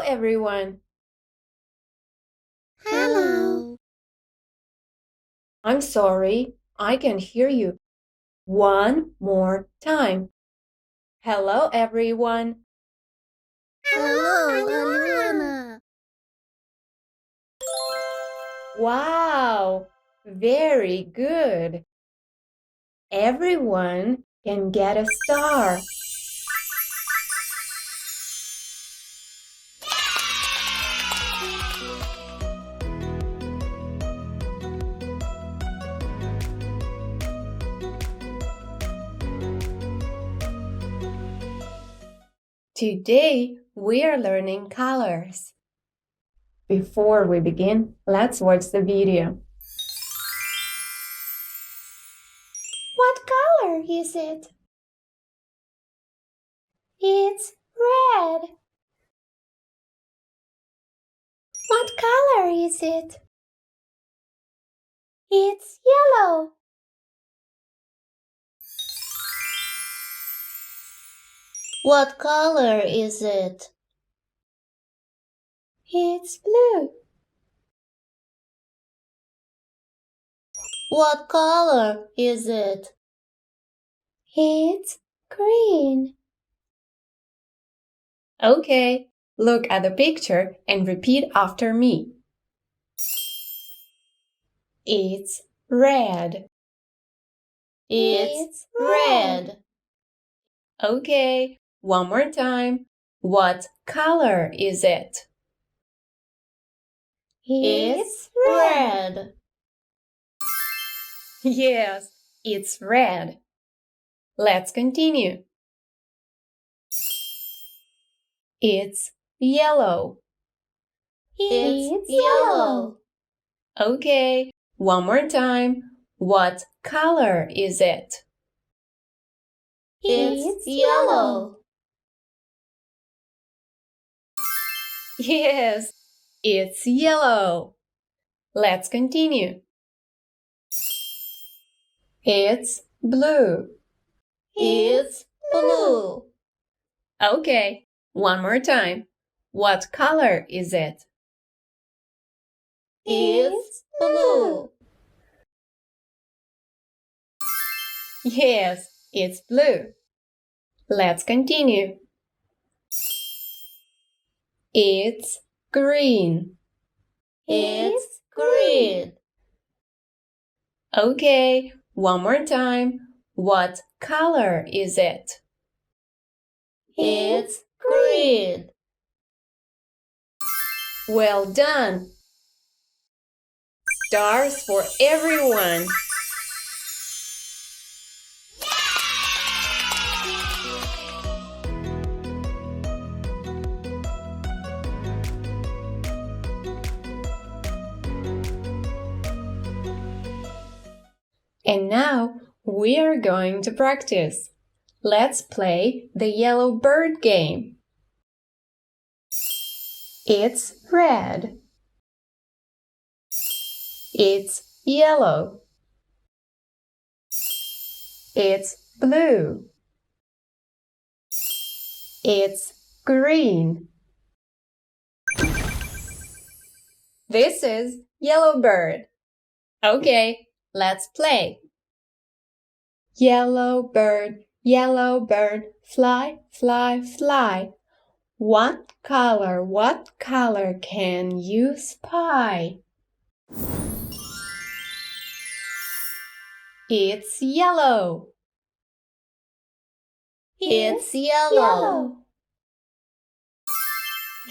everyone. Hello. I'm sorry, I can't hear you. One more time. Hello, everyone. Hello, Alena. Wow, very good. Everyone can get a star. Today, we are learning colors. Before we begin, let's watch the video. What color is it? It's red. What color is it? It's yellow. What color is it? It's blue. What color is it? It's green. Okay, look at the picture and repeat after me. It's red. It's red. Okay, one more time. What color is it? It's red. Yes, it's red. Let's continue. It's yellow. It's yellow. Okay, one more time. What color is it? It's yellow. Yes, it's yellow. Let's continue. It's blue. It's blue. Okay, one more time. What color is it? It's blue. Yes, it's blue. Let's continue. It's green. It's green. Okay, one more time. What color is it? It's green. Well done! Stars for everyone! And now we are going to practice. Let's play the yellow bird game. It's red. It's yellow. It's blue. It's green. This is yellow bird. Okay, let's play. Yellow bird, fly, fly, fly. What color can you spy? It's yellow. It's yellow.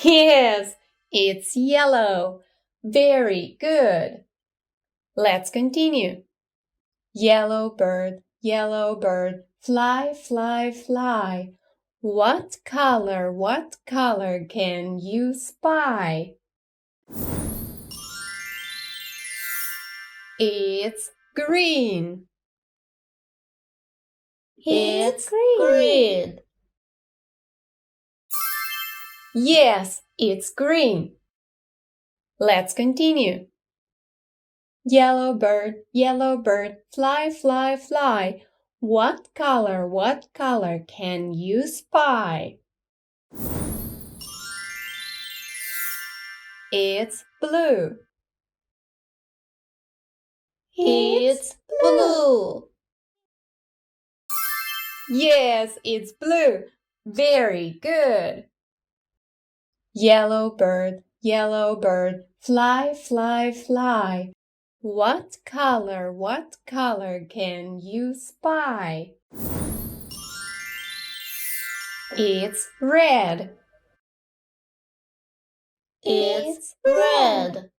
Yes, it's yellow. Very good. Let's continue. Yellow bird, fly, fly, fly. What color can you spy? It's green. It's green. Yes, it's green. Let's continue. Yellow bird, fly, fly, fly. What color can you spy? It's blue. It's blue. Yes, it's blue. Very good. Yellow bird, fly, fly, fly. What color can you spy? It's red. It's red.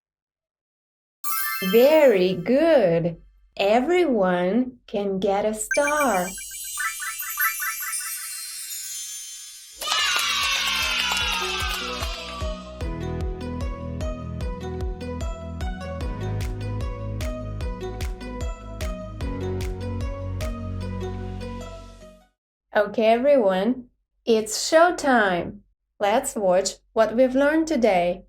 Very good. Everyone can get a star. Okay, everyone, it's showtime. Let's watch what we've learned today.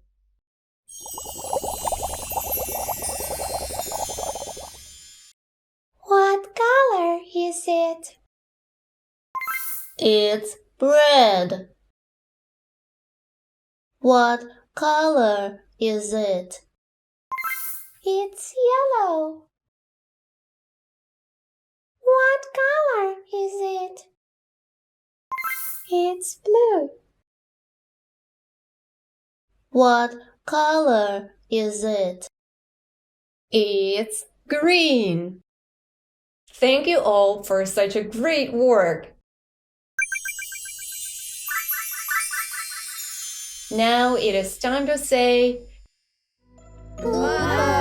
What color is it? It's bread. What color is it? It's yellow. What color is it? It's blue. What color is it? It's green. Thank you all for such a great work. Now it is time to say Goodbye.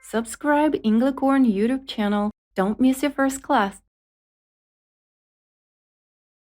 Subscribe Englicorn YouTube channel. Don't miss your first class.